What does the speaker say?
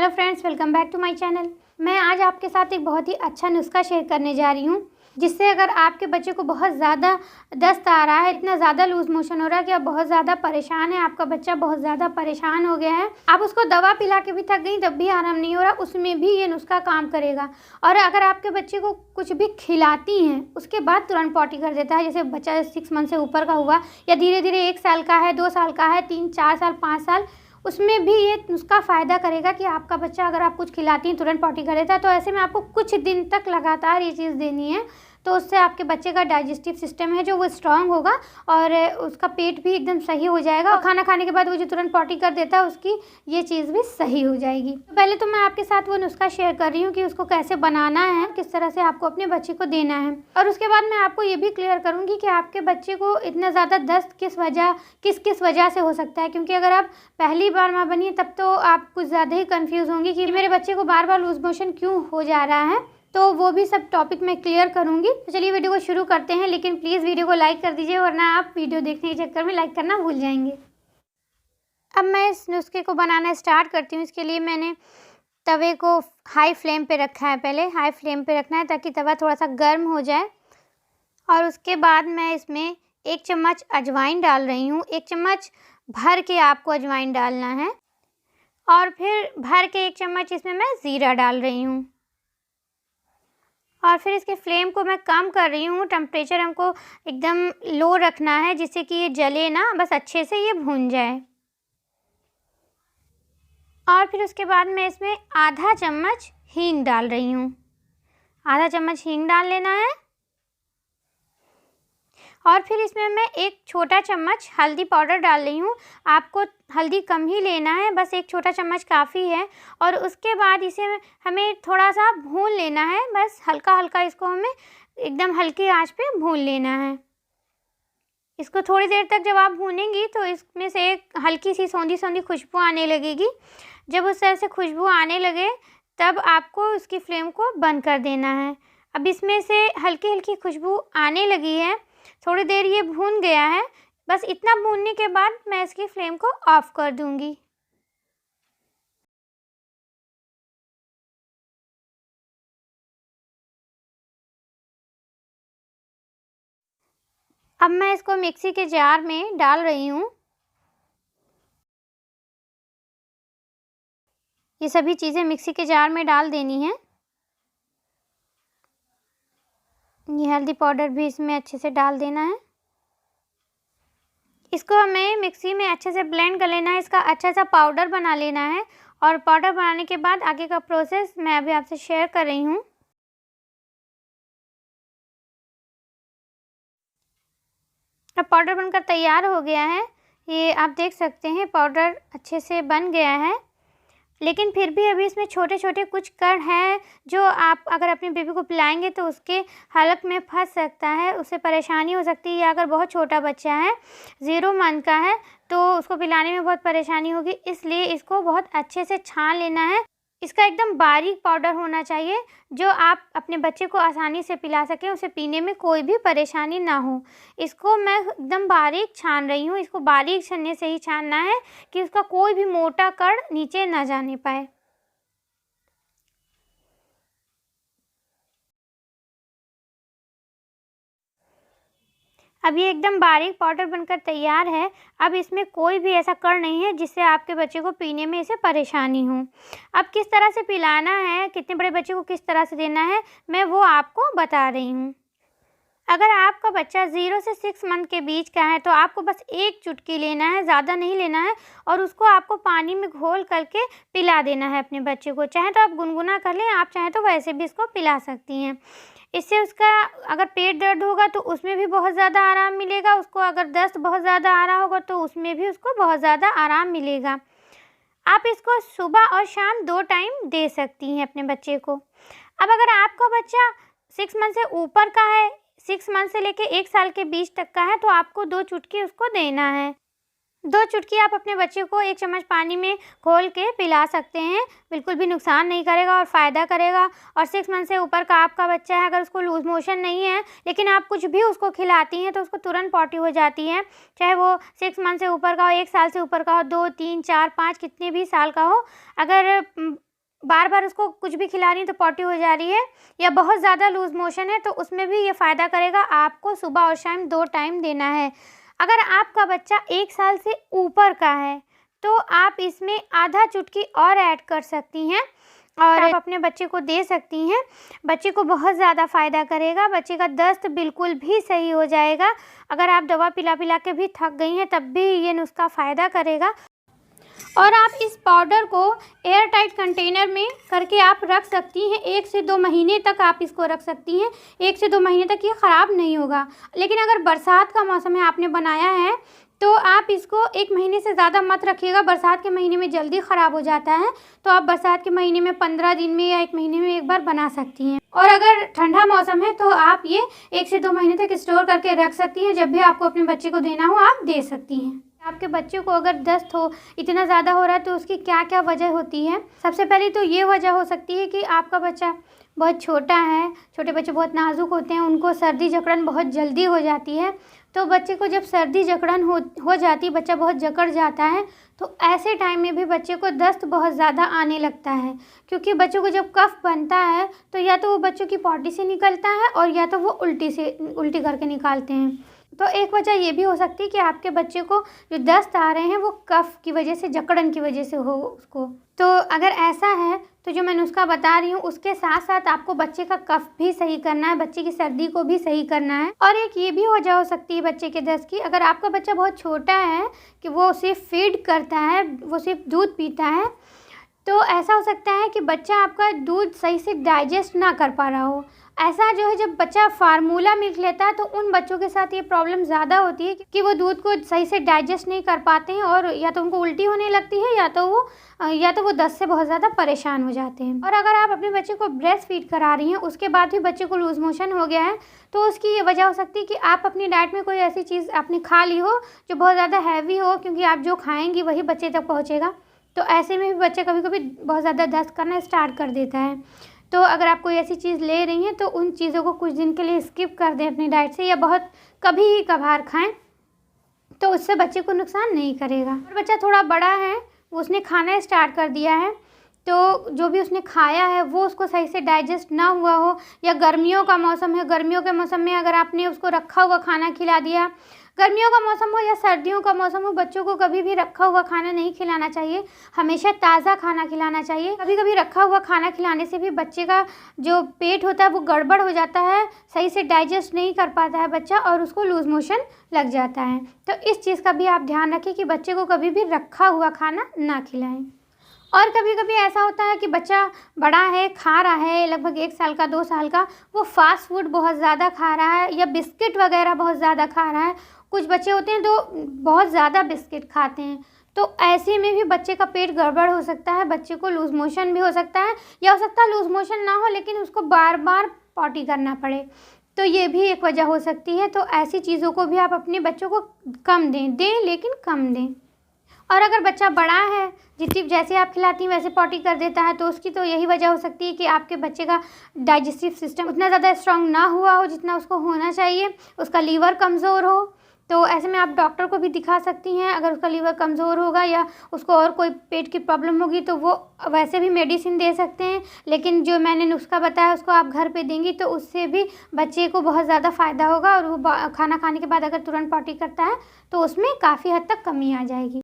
Hello friends, welcome back to my channel. मैं आज आपके साथ एक बहुत ही अच्छा नुस्खा शेयर करने जा रही हूँ, जिससे अगर आपके बच्चे को बहुत ज़्यादा दस्त आ रहा है, इतना ज़्यादा लूज़ मोशन हो रहा है कि आप बहुत ज़्यादा परेशान है, आपका बच्चा बहुत ज़्यादा परेशान हो गया है, आप उसको दवा पिला के भी थक गई तब भी आराम नहीं हो रहा, उसमें भी ये नुस्खा काम करेगा। और अगर आपके बच्चे को कुछ भी खिलाती हैं उसके बाद तुरंत पॉटी कर देता है, जैसे बच्चा 6 मंथ से ऊपर का हुआ या धीरे धीरे 1 साल का है, 2 साल का है, 3, 4 साल, 5 साल, उसमें भी ये नुस्खा फ़ायदा करेगा कि आपका बच्चा अगर आप कुछ खिलाती हैं तुरंत पॉटी कर देता है। तो ऐसे में आपको कुछ दिन तक लगातार ये चीज़ देनी है, तो उससे आपके बच्चे का डाइजेस्टिव सिस्टम है जो वो स्ट्रांग होगा और उसका पेट भी एकदम सही हो जाएगा। और खाना खाने के बाद वो जो तुरंत पॉटी कर देता है उसकी ये चीज़ भी सही हो जाएगी। तो पहले तो मैं आपके साथ वो नुस्खा शेयर कर रही हूँ कि उसको कैसे बनाना है, किस तरह से आपको अपने बच्चे को देना है। और उसके बाद मैं आपको ये भी क्लियर करूँगी कि आपके बच्चे को इतना ज़्यादा दस्त किस वजह से हो सकता है। क्योंकि अगर आप पहली बार माँ बनी है तब तो आप कुछ ज़्यादा ही कन्फ्यूज़ होंगी कि मेरे बच्चे को बार बार लूज मोशन क्यों हो जा रहा है। तो वो भी सब टॉपिक मैं क्लियर करूँगी। तो चलिए वीडियो को शुरू करते हैं, लेकिन प्लीज़ वीडियो को लाइक कर दीजिए, वरना आप वीडियो देखने के चक्कर में लाइक करना भूल जाएंगे। अब मैं इस नुस्खे को बनाना स्टार्ट करती हूँ। इसके लिए मैंने तवे को हाई फ्लेम पे रखा है। पहले हाई फ्लेम पे रखना है ताकि तवा थोड़ा सा गर्म हो जाए। और उसके बाद मैं इसमें 1 चम्मच अजवाइन डाल रही हूँ। 1 चम्मच भर के आपको अजवाइन डालना है। और फिर भर के 1 चम्मच इसमें मैं ज़ीरा डाल रही हूँ। और फिर इसके फ्लेम को मैं कम कर रही हूँ। टेम्परेचर हमको एकदम लो रखना है, जिससे कि ये जले ना, बस अच्छे से ये भून जाए। और फिर उसके बाद मैं इसमें आधा चम्मच हींग डाल रही हूँ। आधा चम्मच हींग डाल लेना है। और फिर इसमें मैं 1 छोटा चम्मच हल्दी पाउडर डाल रही हूँ। आपको हल्दी कम ही लेना है, बस 1 छोटा चम्मच काफ़ी है। और उसके बाद इसे हमें थोड़ा सा भून लेना है, बस हल्का हल्का इसको हमें एकदम हल्की आंच पे भून लेना है। इसको थोड़ी देर तक जब आप भूनेंगी तो इसमें से एक हल्की सी सौंधी सौंधी खुशबू आने लगेगी। जब उस तरह से खुशबू आने लगे तब आपको उसकी फ्लेम को बंद कर देना है। अब इसमें से हल्की हल्की खुशबू आने लगी है, थोड़ी देर ये भून गया है। बस इतना भूनने के बाद मैं इसकी फ्लेम को ऑफ कर दूंगी। अब मैं इसको मिक्सी के जार में डाल रही हूँ। ये सभी चीज़ें मिक्सी के जार में डाल देनी है। ये हल्दी पाउडर भी इसमें अच्छे से डाल देना है। इसको हमें मिक्सी में अच्छे से ब्लेंड कर लेना है, इसका अच्छा सा पाउडर बना लेना है। और पाउडर बनाने के बाद आगे का प्रोसेस मैं अभी आपसे शेयर कर रही हूँ। अब पाउडर बनकर तैयार हो गया है। ये आप देख सकते हैं पाउडर अच्छे से बन गया है, लेकिन फिर भी अभी इसमें छोटे छोटे कुछ कण हैं जो आप अगर अपनी बेबी को पिलाएंगे तो उसके हलक में फंस सकता है, उससे परेशानी हो सकती है। या अगर बहुत छोटा बच्चा है, 0 मंथ का है, तो उसको पिलाने में बहुत परेशानी होगी। इसलिए इसको बहुत अच्छे से छान लेना है। इसका एकदम बारीक पाउडर होना चाहिए जो आप अपने बच्चे को आसानी से पिला सकें, उसे पीने में कोई भी परेशानी ना हो। इसको मैं एकदम बारीक छान रही हूँ। इसको बारीक छन्ने से ही छानना है कि उसका कोई भी मोटा कण नीचे ना जाने पाए। अब ये एकदम बारीक पाउडर बनकर तैयार है। अब इसमें कोई भी ऐसा कण नहीं है जिससे आपके बच्चे को पीने में इसे परेशानी हो। अब किस तरह से पिलाना है, कितने बड़े बच्चे को किस तरह से देना है, मैं वो आपको बता रही हूँ। अगर आपका बच्चा 0 से 6 मंथ के बीच का है तो आपको बस 1 चुटकी लेना है, ज़्यादा नहीं लेना है। और उसको आपको पानी में घोल करके पिला देना है अपने बच्चे को। चाहे तो आप गुनगुना कर लें, आप चाहें तो वैसे भी इसको पिला सकती हैं। इससे उसका अगर पेट दर्द होगा तो उसमें भी बहुत ज़्यादा आराम मिलेगा। उसको अगर दस्त बहुत ज़्यादा आ रहा होगा तो उसमें भी उसको बहुत ज़्यादा आराम मिलेगा। आप इसको सुबह और शाम 2 टाइम दे सकती हैं अपने बच्चे को। अब अगर आपका बच्चा 6 मंथ से ऊपर का है, 6 मंथ से लेके 1 साल के बीच तक का है, तो आपको 2 चुटकी उसको देना है। 2 चुटकी आप अपने बच्चे को 1 चम्मच पानी में घोल के पिला सकते हैं, बिल्कुल भी नुकसान नहीं करेगा और फ़ायदा करेगा। और 6 मंथ से ऊपर का आपका बच्चा है, अगर उसको लूज़ मोशन नहीं है लेकिन आप कुछ भी उसको खिलाती हैं तो उसको तुरंत पॉटी हो जाती है, चाहे वो 6 मंथ से ऊपर का हो, 1 साल से ऊपर का हो, 2, 3, 4, 5 कितने भी साल का हो। अगर बार बार उसको कुछ भी खिला रही हैं तो पॉटी हो जा रही है, या बहुत ज़्यादा लूज़ मोशन है, तो उसमें भी ये फ़ायदा करेगा। आपको सुबह और शाम 2 टाइम देना है। अगर आपका बच्चा 1 साल से ऊपर का है तो आप इसमें आधा चुटकी और ऐड कर सकती हैं और आप अपने बच्चे को दे सकती हैं। बच्चे को बहुत ज़्यादा फ़ायदा करेगा। बच्चे का दस्त बिल्कुल भी सही हो जाएगा। अगर आप दवा पिला पिला के भी थक गई हैं तब भी ये नुस्खा फ़ायदा करेगा। और आप इस पाउडर को एयर टाइट कंटेनर में करके आप रख सकती हैं। 1 से 2 महीने तक आप इसको रख सकती हैं। 1 से 2 महीने तक ये ख़राब नहीं होगा। लेकिन अगर बरसात का मौसम है, आपने बनाया है, तो आप इसको 1 महीने से ज़्यादा मत रखिएगा। बरसात के महीने में जल्दी ख़राब हो जाता है, तो आप बरसात के महीने में 15 दिन में या 1 महीने में एक बार बना सकती हैं। और अगर ठंडा मौसम है तो आप ये 1 से 2 महीने तक स्टोर करके रख सकती हैं। जब भी आपको अपने बच्चे को देना हो आप दे सकती हैं। आपके बच्चे को अगर दस्त हो, इतना ज़्यादा हो रहा है, तो उसकी क्या क्या वजह होती है। सबसे पहले तो ये वजह हो सकती है कि आपका बच्चा बहुत छोटा है। छोटे बच्चे बहुत नाजुक होते हैं, उनको सर्दी जकड़न बहुत जल्दी हो जाती है। तो बच्चे को जब सर्दी जकड़न हो जाती है, बच्चा बहुत जकड़ जाता है, तो ऐसे टाइम में भी बच्चे को दस्त बहुत ज़्यादा आने लगता है। क्योंकि बच्चों को जब कफ बनता है तो या तो वो बच्चों की पॉटी से निकलता है और या तो वो उल्टी करके निकालते हैं। तो एक वजह ये भी हो सकती है कि आपके बच्चे को जो दस्त आ रहे हैं वो कफ की वजह से, जकड़न की वजह से हो उसको। तो अगर ऐसा है तो जो मैं नुस्खा बता रही हूँ उसके साथ साथ आपको बच्चे का कफ भी सही करना है, बच्चे की सर्दी को भी सही करना है। और एक ये भी वजह हो सकती है बच्चे के दस्त की, अगर आपका बच्चा बहुत छोटा है कि वो सिर्फ फीड करता है, वो सिर्फ दूध पीता है, तो ऐसा हो सकता है कि बच्चा आपका दूध सही से डाइजेस्ट ना कर पा रहा हो। ऐसा जो है, जब बच्चा फार्मूला मिल्क लेता है तो उन बच्चों के साथ ये प्रॉब्लम ज़्यादा होती है कि वो दूध को सही से डाइजेस्ट नहीं कर पाते हैं और या तो उनको उल्टी होने लगती है या तो वो दस्त से बहुत ज़्यादा परेशान हो जाते हैं। और अगर आप अपने बच्चे को ब्रेस्ट फीड करा रही हैं, उसके बाद भी बच्चे को लूज़ मोशन हो गया है, तो उसकी ये वजह हो सकती है कि आप अपनी डाइट में कोई ऐसी चीज़ आपने खा ली हो जो बहुत ज़्यादा हैवी हो, क्योंकि आप जो खाएँगी वही बच्चे तक पहुँचेगा। तो ऐसे में भी बच्चे कभी कभी बहुत ज़्यादा दस्त करना स्टार्ट कर देता है। तो अगर आप कोई ऐसी चीज़ ले रही हैं तो उन चीज़ों को कुछ दिन के लिए स्किप कर दें अपनी डाइट से, या बहुत कभी ही कभार खाएं, तो उससे बच्चे को नुकसान नहीं करेगा। और बच्चा थोड़ा बड़ा है, उसने खाना स्टार्ट कर दिया है, तो जो भी उसने खाया है वो उसको सही से डाइजेस्ट ना हुआ हो, या गर्मियों का मौसम है, गर्मियों के मौसम में अगर आपने उसको रखा हुआ खाना खिला दिया, गर्मियों का मौसम हो या सर्दियों का मौसम हो, बच्चों को कभी भी रखा हुआ खाना नहीं खिलाना चाहिए। हमेशा ताज़ा खाना खिलाना चाहिए। कभी कभी रखा हुआ खाना खिलाने से भी बच्चे का जो पेट होता है वो गड़बड़ हो जाता है, सही से डाइजेस्ट नहीं कर पाता है बच्चा और उसको लूज़ मोशन लग जाता है। तो इस चीज़ का भी आप ध्यान रखें कि बच्चे को कभी भी रखा हुआ खाना ना खिलाएं। और कभी कभी ऐसा होता है कि बच्चा बड़ा है, खा रहा है, लगभग 1 साल का, 2 साल का, वो फास्ट फूड बहुत ज़्यादा खा रहा है या बिस्किट वगैरह बहुत ज़्यादा खा रहा है। कुछ बच्चे होते हैं तो बहुत ज़्यादा बिस्किट खाते हैं, तो ऐसे में भी बच्चे का पेट गड़बड़ हो सकता है, बच्चे को लूज़ मोशन भी हो सकता है, या हो सकता है लूज़ मोशन ना हो लेकिन उसको बार बार पॉटी करना पड़े, तो ये भी एक वजह हो सकती है। तो ऐसी चीज़ों को भी आप अपने बच्चों को कम दें लेकिन कम दें। और अगर बच्चा बड़ा है, जैसे आप खिलाती हैं वैसे पॉटी कर देता है, तो उसकी तो यही वजह हो सकती है कि आपके बच्चे का डाइजेस्टिव सिस्टम उतना ज़्यादा स्ट्रांग ना हुआ हो जितना उसको होना चाहिए, उसका लीवर कमज़ोर हो। तो ऐसे में आप डॉक्टर को भी दिखा सकती हैं। अगर उसका लीवर कमज़ोर होगा या उसको और कोई पेट की प्रॉब्लम होगी तो वो वैसे भी मेडिसिन दे सकते हैं, लेकिन जो मैंने नुस्खा बताया उसको आप घर पे देंगी तो उससे भी बच्चे को बहुत ज़्यादा फ़ायदा होगा। और वो खाना खाने के बाद अगर तुरंत पॉटी करता है तो उसमें काफ़ी हद तक कमी आ जाएगी।